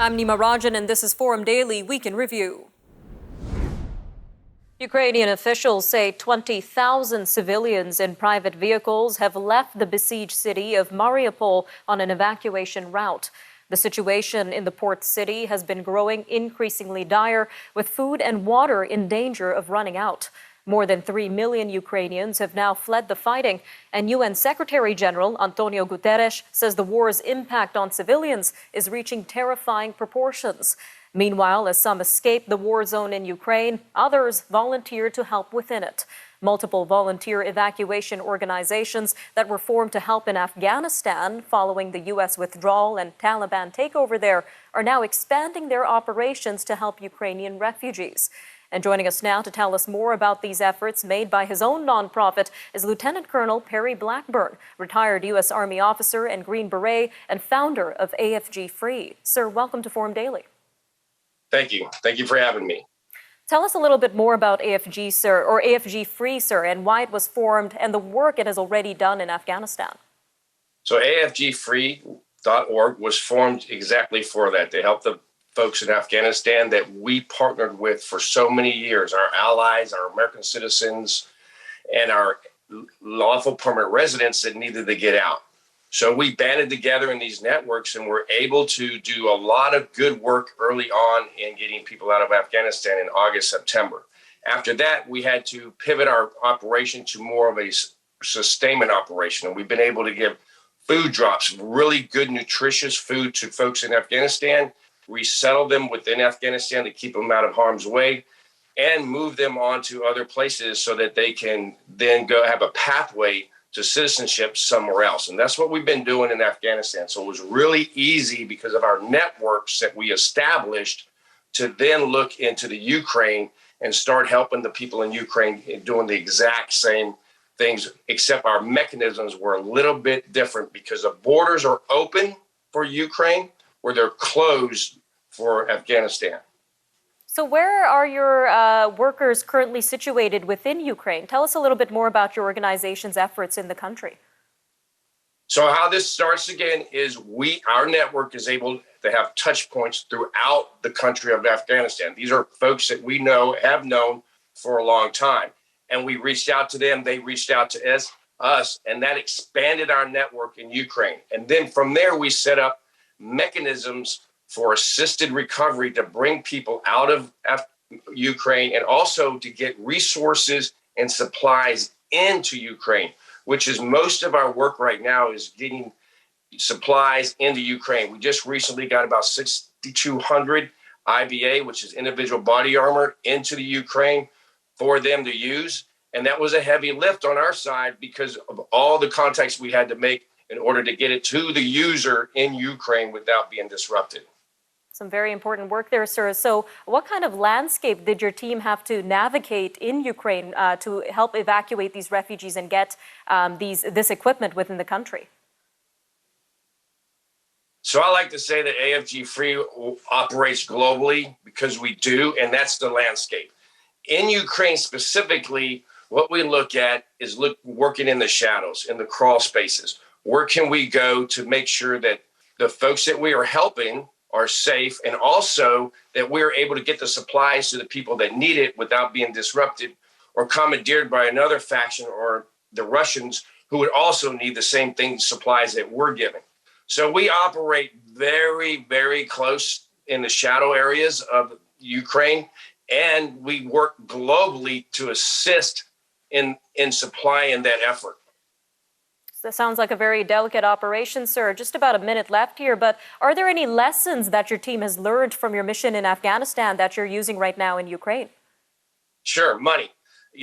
I'm Nima Rajan, and this is Forum Daily Week in Review. Ukrainian officials say 20,000 civilians in private vehicles have left the besieged city of Mariupol on an evacuation route. The situation in the port city has been growing increasingly dire, with food and water in danger of running out. More than 3 million Ukrainians have now fled the fighting, and UN Secretary General Antonio Guterres says the war's impact on civilians is reaching terrifying proportions. Meanwhile, as some escape the war zone in Ukraine, others volunteer to help within it. Multiple volunteer evacuation organizations that were formed to help in Afghanistan following the U.S. withdrawal and Taliban takeover there are now expanding their operations to help Ukrainian refugees. And joining us now to tell us more about these efforts made by his own nonprofit is Lieutenant Colonel Perry Blackburn, retired U.S. Army officer and Green Beret and founder of AFG Free. Sir, welcome to Forum Daily. Thank you. Thank you for having me. Tell us a little bit more about AFG, sir, or AFG Free, sir, and why it was formed and the work it has already done in Afghanistan. So AFGFree.org was formed exactly for that, to help the folks in Afghanistan that we partnered with for so many years, our allies, our American citizens, and our lawful permanent residents that needed to get out. So we banded together in these networks and were able to do a lot of good work early on in getting people out of Afghanistan in August, September. After that, we had to pivot our operation to more of a sustainment operation. And we've been able to give food drops, really good, nutritious food to folks in Afghanistan, resettle them within Afghanistan to keep them out of harm's way, and move them on to other places so that they can then go have a pathway to citizenship somewhere else. And that's what we've been doing in Afghanistan. So it was really easy because of our networks that we established to then look into the Ukraine and start helping the people in Ukraine doing the exact same things, except our mechanisms were a little bit different because the borders are open for Ukraine where they're closed for Afghanistan. So where are your workers currently situated within Ukraine? Tell us a little bit more about your organization's efforts in the country. So how this starts again is our network is able to have touch points throughout the country of Afghanistan. These are folks that we have known for a long time. And we reached out to them, they reached out to us, and that expanded our network in Ukraine. And then from there, we set up mechanisms for assisted recovery to bring people out of Ukraine and also to get resources and supplies into Ukraine, which is most of our work right now is getting supplies into Ukraine. We just recently got about 6,200 IBA, which is individual body armor, into the Ukraine for them to use. And that was a heavy lift on our side because of all the contacts we had to make in order to get it to the user in Ukraine without being disrupted. Some very important work there, sir. So what kind of landscape did your team have to navigate in Ukraine to help evacuate these refugees and get this equipment within the country? So I like to say that AFG Free operates globally because we do, and that's the landscape. In Ukraine specifically, what we look at is working in the shadows, in the crawl spaces. Where can we go to make sure that the folks that we are helping are safe, and also that we're able to get the supplies to the people that need it without being disrupted or commandeered by another faction or the Russians who would also need the same thing, supplies that we're giving. So we operate very, very close in the shadow areas of Ukraine, and we work globally to assist in supplying that effort. That sounds like a very delicate operation, sir. Just about a minute left here, but are there any lessons that your team has learned from your mission in Afghanistan that you're using right now in Ukraine? Sure, money.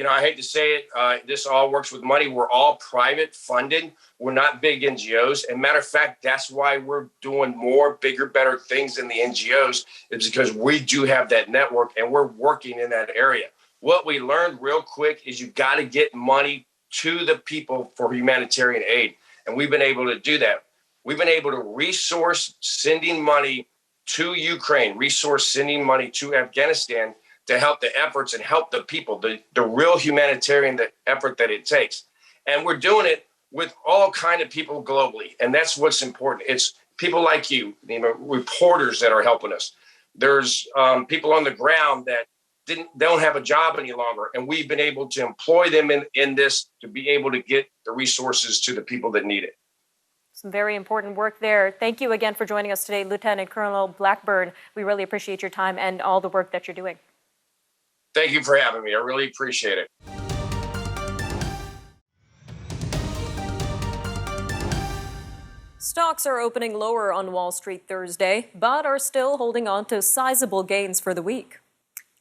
I hate to say it, this all works with money. We're all private funded. We're not big NGOs. And matter of fact, that's why we're doing more, bigger, better things than the NGOs, is because we do have that network and we're working in that area. What we learned real quick is you got to get money to the people for humanitarian aid. And we've been able to do that. We've been able to resource sending money to Ukraine, resource sending money to Afghanistan to help the efforts and help the people, the real humanitarian effort that it takes. And we're doing it with all kind of people globally. And that's what's important. It's people like you, reporters that are helping us. There's people on the ground that don't have a job any longer, and we've been able to employ them in this to be able to get the resources to the people that need it. Some very important work there. Thank you again for joining us today, Lieutenant Colonel Blackburn. We really appreciate your time and all the work that you're doing. Thank you for having me. I really appreciate it. Stocks are opening lower on Wall Street Thursday, but are still holding on to sizable gains for the week.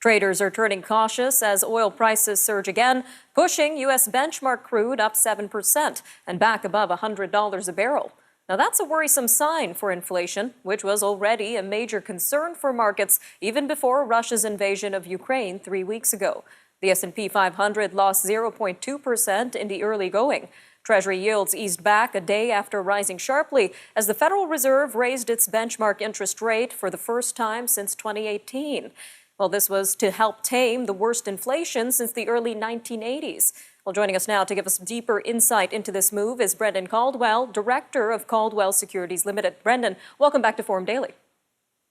Traders are turning cautious as oil prices surge again, pushing U.S. benchmark crude up 7% and back above $100 a barrel. Now that's a worrisome sign for inflation, which was already a major concern for markets even before Russia's invasion of Ukraine 3 weeks ago. The S&P 500 lost 0.2% in the early going. Treasury yields eased back a day after rising sharply as the Federal Reserve raised its benchmark interest rate for the first time since 2018. Well, this was to help tame the worst inflation since the early 1980s. Well, joining us now to give us deeper insight into this move is Brendan Caldwell, Director of Caldwell Securities Limited. Brendan, welcome back to Forum Daily.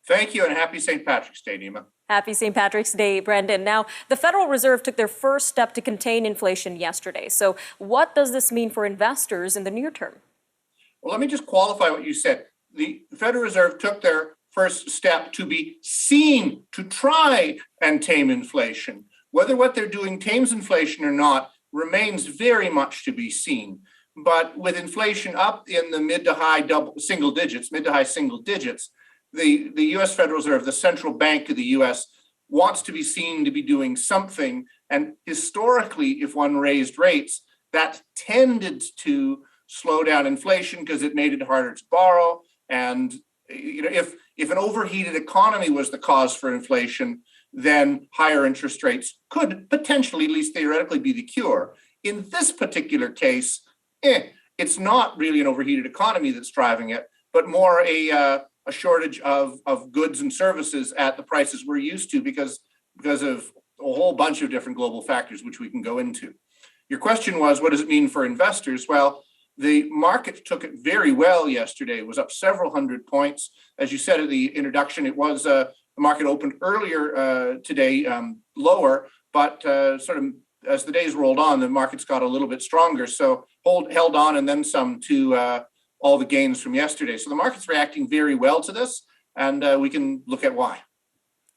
Thank you, and happy St. Patrick's Day, Nima. Happy St. Patrick's Day, Brendan. Now, the Federal Reserve took their first step to contain inflation yesterday. So what does this mean for investors in the near term? Well, let me just qualify what you said. The Federal Reserve took their first step to be seen to try and tame inflation. Whether what they're doing tames inflation or not remains very much to be seen. But with inflation up in the mid to high single digits, the U.S. Federal Reserve, the central bank of the U.S., wants to be seen to be doing something. And historically, if one raised rates, that tended to slow down inflation because it made it harder to borrow. And if an overheated economy was the cause for inflation, then higher interest rates could potentially, at least theoretically, be the cure. In this particular case, it's not really an overheated economy that's driving it, but more a shortage of goods and services at the prices we're used to because of a whole bunch of different global factors, which we can go into. Your question was, what does it mean for investors? Well, the market took it very well yesterday. It was up several hundred points. As you said at the introduction, it was the market opened earlier today lower, but sort of as the days rolled on, the markets got a little bit stronger. So held on and then some to all the gains from yesterday. So the market's reacting very well to this, and we can look at why.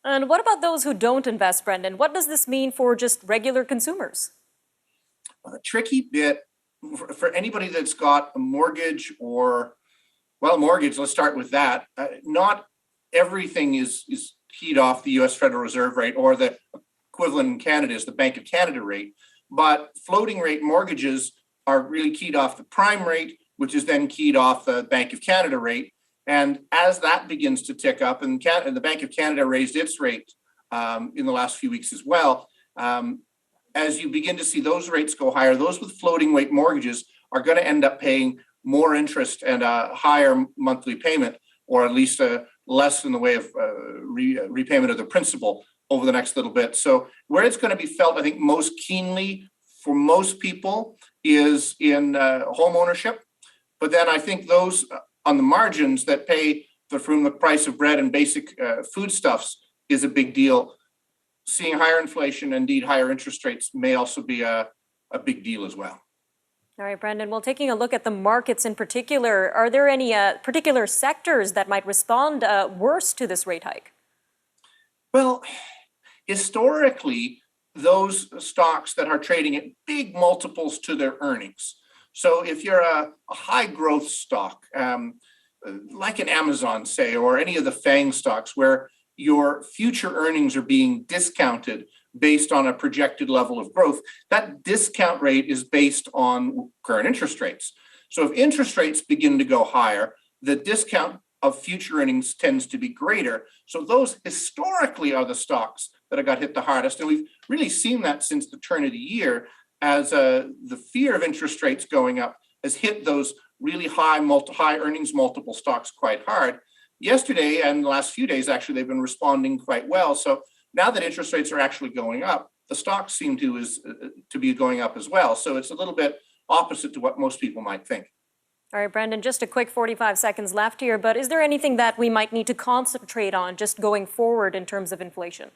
And what about those who don't invest, Brendan? What does this mean for just regular consumers? Well, the tricky bit for anybody that's got a mortgage mortgage, let's start with that. Not everything is keyed off the U.S. Federal Reserve rate, or the equivalent in Canada is the Bank of Canada rate, but floating rate mortgages are really keyed off the prime rate, which is then keyed off the Bank of Canada rate. And as that begins to tick up, and the Bank of Canada raised its rate in the last few weeks as well, as you begin to see those rates go higher, those with floating rate mortgages are going to end up paying more interest and a higher monthly payment, or at least less in the way of repayment of the principal over the next little bit. So where it's going to be felt, I think, most keenly for most people is in home ownership. But then I think those on the margins that pay from the price of bread and basic foodstuffs is a big deal. Seeing higher inflation, indeed higher interest rates, may also be a big deal as well. All right, Brendan. Well, taking a look at the markets in particular, are there any particular sectors that might respond worse to this rate hike? Well, historically, those stocks that are trading at big multiples to their earnings. So if you're a high growth stock, like an Amazon, say, or any of the FANG stocks, where your future earnings are being discounted based on a projected level of growth, that discount rate is based on current interest rates. So if interest rates begin to go higher, the discount of future earnings tends to be greater. So those historically are the stocks that have got hit the hardest. And we've really seen that since the turn of the year, as the fear of interest rates going up has hit those really high earnings multiple stocks quite hard. Yesterday and the last few days, actually, they've been responding quite well. So now that interest rates are actually going up, the stocks seem to be going up as well. So it's a little bit opposite to what most people might think. All right, Brendan, just a quick 45 seconds left here, but is there anything that we might need to concentrate on just going forward in terms of inflation?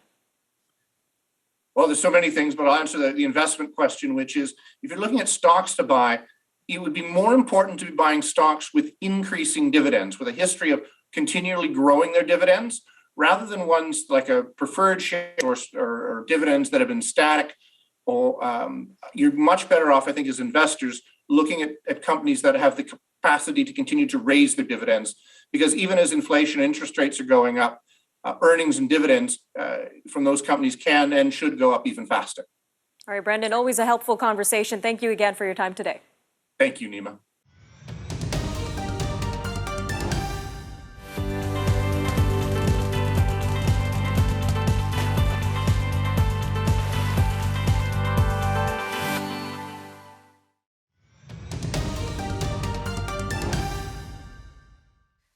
Well, there's so many things, but I'll answer the investment question, which is if you're looking at stocks to buy, it would be more important to be buying stocks with increasing dividends, with a history of continually growing their dividends, rather than ones like a preferred share or dividends that have been static. Or you're much better off, I think, as investors looking at companies that have the capacity to continue to raise their dividends, because even as inflation interest rates are going up, earnings and dividends from those companies can and should go up even faster. All right, Brendan, always a helpful conversation. Thank you again for your time today. Thank you, Nima.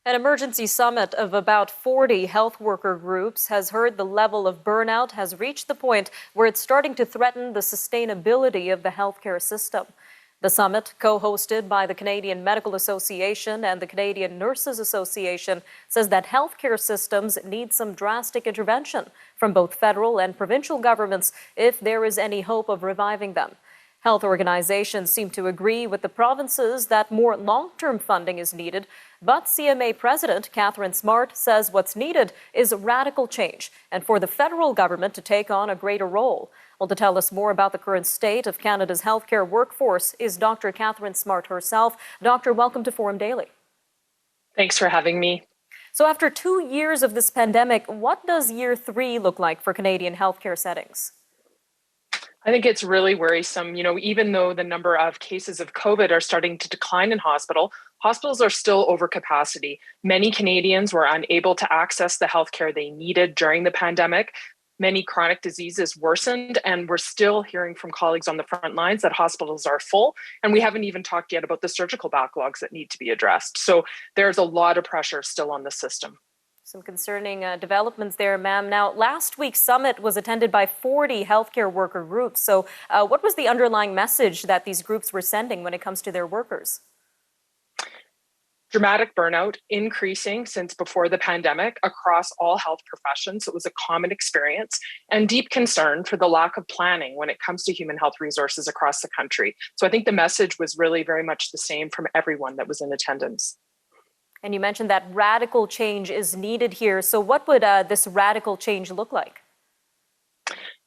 An emergency summit of about 40 health worker groups has heard the level of burnout has reached the point where it's starting to threaten the sustainability of the healthcare system. The summit, co-hosted by the Canadian Medical Association and the Canadian Nurses Association, says that healthcare systems need some drastic intervention from both federal and provincial governments if there is any hope of reviving them. Health organizations seem to agree with the provinces that more long-term funding is needed, but CMA President Catherine Smart says what's needed is radical change and for the federal government to take on a greater role. Well, to tell us more about the current state of Canada's healthcare workforce is Dr. Catherine Smart herself. Doctor, welcome to Forum Daily. Thanks for having me. So after 2 years of this pandemic, what does year 3 look like for Canadian healthcare settings? I think it's really worrisome. Even though the number of cases of COVID are starting to decline in hospitals are still over capacity. Many Canadians were unable to access the healthcare they needed during the pandemic. Many chronic diseases worsened, and we're still hearing from colleagues on the front lines that hospitals are full. And we haven't even talked yet about the surgical backlogs that need to be addressed. So there's a lot of pressure still on the system. Some concerning developments there, ma'am. Now, last week's summit was attended by 40 healthcare worker groups. So what was the underlying message that these groups were sending when it comes to their workers? Dramatic burnout increasing since before the pandemic across all health professions. It was a common experience, and deep concern for the lack of planning when it comes to human health resources across the country. So I think the message was really very much the same from everyone that was in attendance. And you mentioned that radical change is needed here. So what would this radical change look like?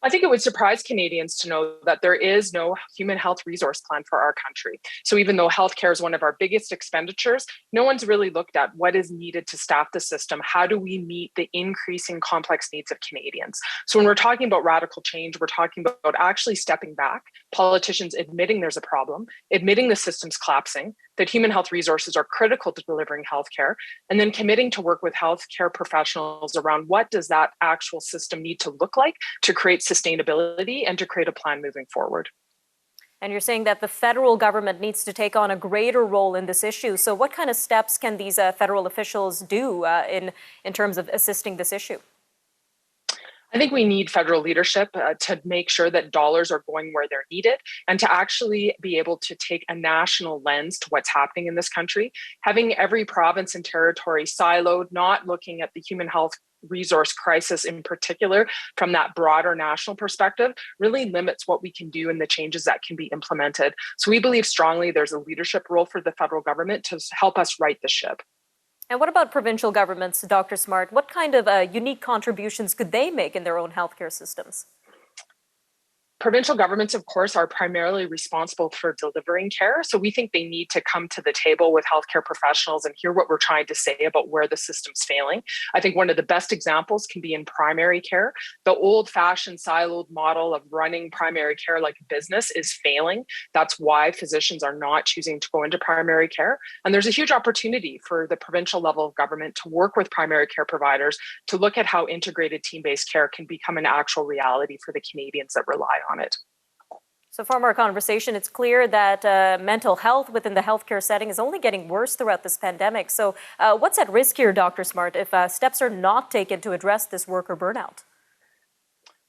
I think it would surprise Canadians to know that there is no human health resource plan for our country. So even though healthcare is one of our biggest expenditures, no one's really looked at what is needed to staff the system. How do we meet the increasing complex needs of Canadians? So when we're talking about radical change, we're talking about actually stepping back, politicians admitting there's a problem, admitting the system's collapsing, that human health resources are critical to delivering healthcare, and then committing to work with healthcare professionals around what does that actual system need to look like to create sustainability and to create a plan moving forward. And you're saying that the federal government needs to take on a greater role in this issue. So what kind of steps can these federal officials do in terms of assisting this issue? I think we need federal leadership to make sure that dollars are going where they're needed and to actually be able to take a national lens to what's happening in this country. Having every province and territory siloed, not looking at the human health resource crisis in particular from that broader national perspective, really limits what we can do and the changes that can be implemented. So we believe strongly there's a leadership role for the federal government to help us right the ship. And what about provincial governments, Dr. Smart? What kind of unique contributions could they make in their own healthcare systems? Provincial governments, of course, are primarily responsible for delivering care. So we think they need to come to the table with healthcare professionals and hear what we're trying to say about where the system's failing. I think one of the best examples can be in primary care. The old-fashioned siloed model of running primary care like a business is failing. That's why physicians are not choosing to go into primary care. And there's a huge opportunity for the provincial level of government to work with primary care providers to look at how integrated team-based care can become an actual reality for the Canadians that rely on it. So from our conversation, it's clear that mental health within the healthcare setting is only getting worse throughout this pandemic. So what's at risk here, Dr. Smart, if steps are not taken to address this worker burnout?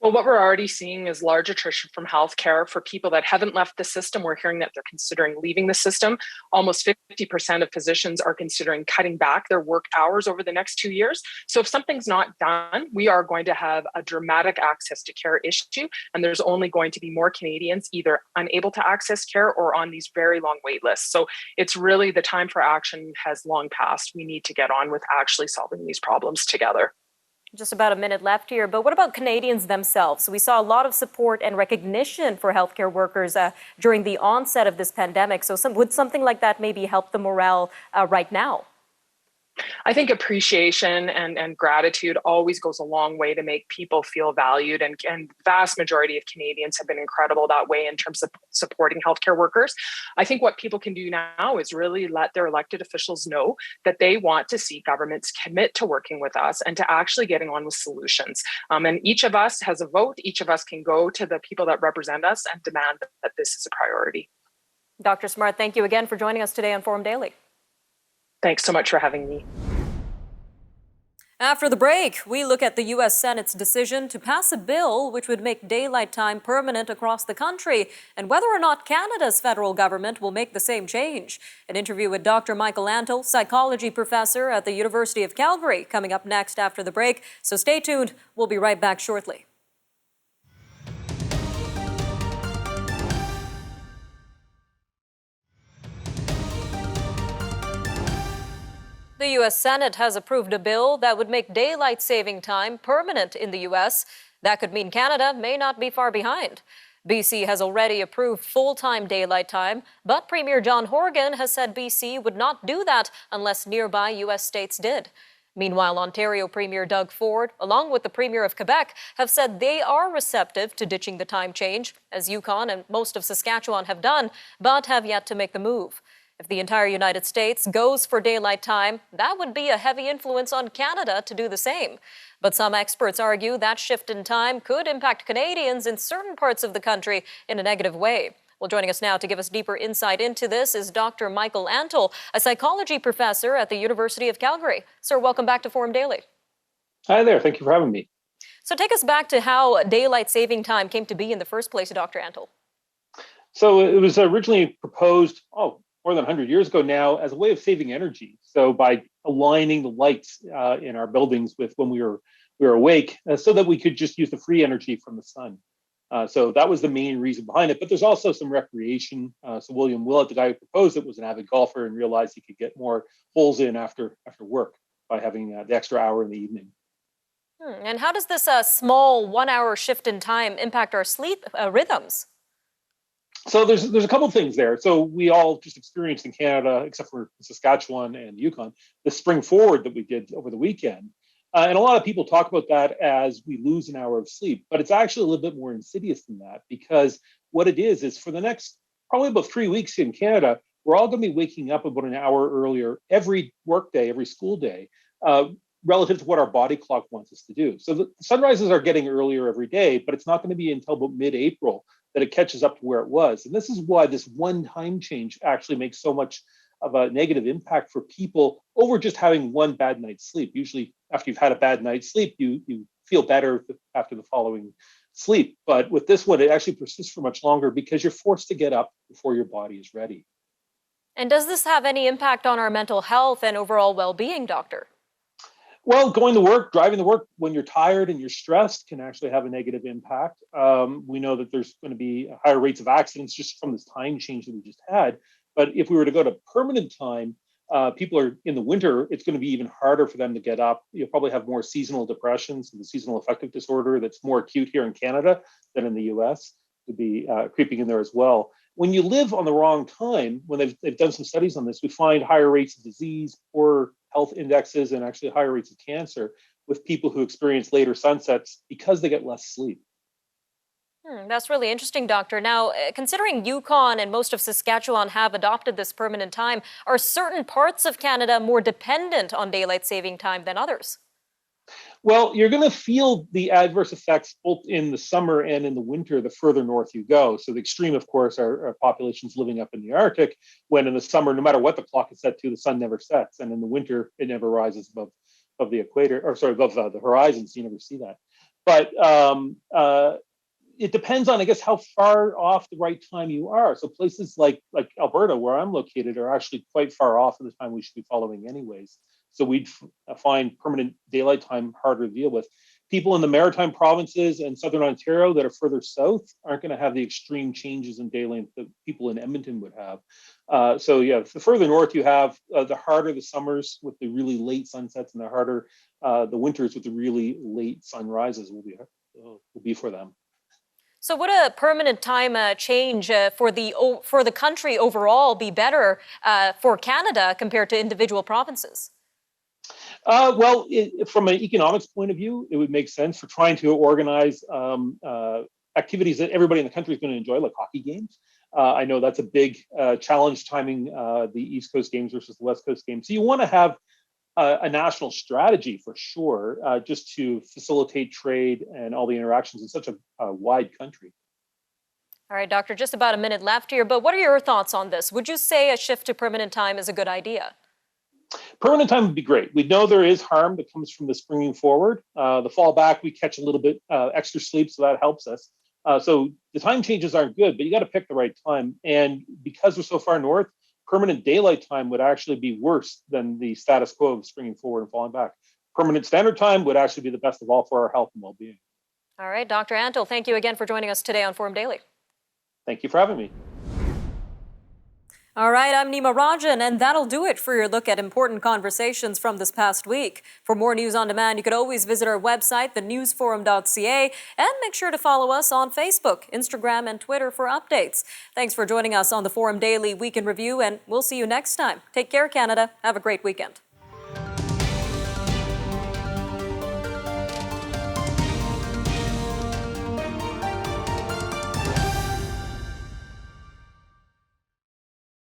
Well, what we're already seeing is large attrition from healthcare for people that haven't left the system. We're hearing that they're considering leaving the system. Almost 50% of physicians are considering cutting back their work hours over the next 2 years. So if something's not done, we are going to have a dramatic access to care issue. And there's only going to be more Canadians either unable to access care or on these very long wait lists. So it's really the time for action has long passed. We need to get on with actually solving these problems together. Just about a minute left here, but what about Canadians themselves? We saw a lot of support and recognition for healthcare workers during the onset of this pandemic. So would something like that maybe help the morale right now? I think appreciation and gratitude always goes a long way to make people feel valued. And vast majority of Canadians have been incredible that way in terms of supporting healthcare workers. I think what people can do now is really let their elected officials know that they want to see governments commit to working with us and to actually getting on with solutions. And each of us has a vote. Each of us can go to the people that represent us and demand that this is a priority. Dr. Smart, thank you again for joining us today on Forum Daily. Thanks so much for having me. After the break, we look at the U.S. Senate's decision to pass a bill which would make daylight time permanent across the country and whether or not Canada's federal government will make the same change. An interview with Dr. Michael Antle, psychology professor at the University of Calgary, coming up next after the break. So stay tuned. We'll be right back shortly. The U.S. Senate has approved a bill that would make daylight saving time permanent in the U.S. That could mean Canada may not be far behind. BC has already approved full-time daylight time, but Premier John Horgan has said BC would not do that unless nearby U.S. states did. Meanwhile, Ontario Premier Doug Ford, along with the Premier of Quebec, have said they are receptive to ditching the time change, as Yukon and most of Saskatchewan have done, but have yet to make the move. If the entire United States goes for daylight time, that would be a heavy influence on Canada to do the same. But some experts argue that shift in time could impact Canadians in certain parts of the country in a negative way. Well, joining us now to give us deeper insight into this is Dr. Michael Antle, a psychology professor at the University of Calgary. Sir, welcome back to Forum Daily. Hi there. Thank you for having me. So take us back to how daylight saving time came to be in the first place, Dr. Antle. So it was originally proposed, more than 100 years ago now, as a way of saving energy. So by aligning the lights in our buildings with when we were awake, so that we could just use the free energy from the sun. So that was the main reason behind it. But there's also some recreation. So William Willett, the guy who proposed it, was an avid golfer and realized he could get more holes in after work by having the extra hour in the evening. And how does this small 1 hour shift in time impact our sleep rhythms? So there's a couple of things there. So we all just experienced in Canada, except for Saskatchewan and Yukon, the spring forward that we did over the weekend. And a lot of people talk about that as we lose an hour of sleep, but it's actually a little bit more insidious than that, because what it is for the next probably about 3 weeks in Canada, we're all going to be waking up about an hour earlier every work day, every school day, relative to what our body clock wants us to do. So the sunrises are getting earlier every day, but it's not going to be until about mid-April that it catches up to where it was. And this is why this one time change actually makes so much of a negative impact for people over just having one bad night's sleep. Usually after you've had a bad night's sleep, you feel better after the following sleep. But with this one, it actually persists for much longer because you're forced to get up before your body is ready. And does this have any impact on our mental health and overall well-being, doctor? Well, going to work, driving to work when you're tired and you're stressed can actually have a negative impact. We know that there's going to be higher rates of accidents just from this time change that we just had. But if we were to go to permanent time, people are in the winter, it's going to be even harder for them to get up. You'll probably have more seasonal depressions and the seasonal affective disorder that's more acute here in Canada than in the US to be creeping in there as well. When you live on the wrong time, when they've done some studies on this, we find higher rates of disease, poor health indexes, and actually higher rates of cancer with people who experience later sunsets because they get less sleep. That's really interesting, doctor. Now, considering Yukon and most of Saskatchewan have adopted this permanent time, are certain parts of Canada more dependent on daylight saving time than others? Well, you're going to feel the adverse effects both in the summer and in the winter the further north you go. So the extreme, of course, are populations living up in the Arctic, when in the summer, no matter what the clock is set to, the sun never sets. And in the winter, it never rises above the equator, above the horizon, so you never see that. But it depends on, I guess, how far off the right time you are. So places like Alberta, where I'm located, are actually quite far off of the time we should be following anyways. So we'd find permanent daylight time harder to deal with. People in the maritime provinces and southern Ontario that are further south aren't going to have the extreme changes in day length that people in Edmonton would have. So yeah, the further north you have, the harder the summers with the really late sunsets, and the harder the winters with the really late sunrises will be for them. So would a permanent time change for the country overall be better for Canada compared to individual provinces? Well, from an economics point of view, it would make sense for trying to organize activities that everybody in the country is going to enjoy, like hockey games. I know that's a big challenge, timing the East Coast games versus the West Coast games. So you want to have a national strategy for sure, just to facilitate trade and all the interactions in such a wide country. All right, Doctor, just about a minute left here, but what are your thoughts on this? Would you say a shift to permanent time is a good idea? Permanent time would be great. We know there is harm that comes from the springing forward. The fall back, we catch a little bit extra sleep, so that helps us. So the time changes aren't good, but you got to pick the right time. And because we're so far north, permanent daylight time would actually be worse than the status quo of springing forward and falling back. Permanent standard time would actually be the best of all for our health and well-being. All right, Dr. Antle, thank you again for joining us today on Forum Daily. Thank you for having me. All right, I'm Nima Rajan, and that'll do it for your look at important conversations from this past week. For more news on demand, you could always visit our website, thenewsforum.ca, and make sure to follow us on Facebook, Instagram, and Twitter for updates. Thanks for joining us on the Forum Daily Week in Review, and we'll see you next time. Take care, Canada. Have a great weekend.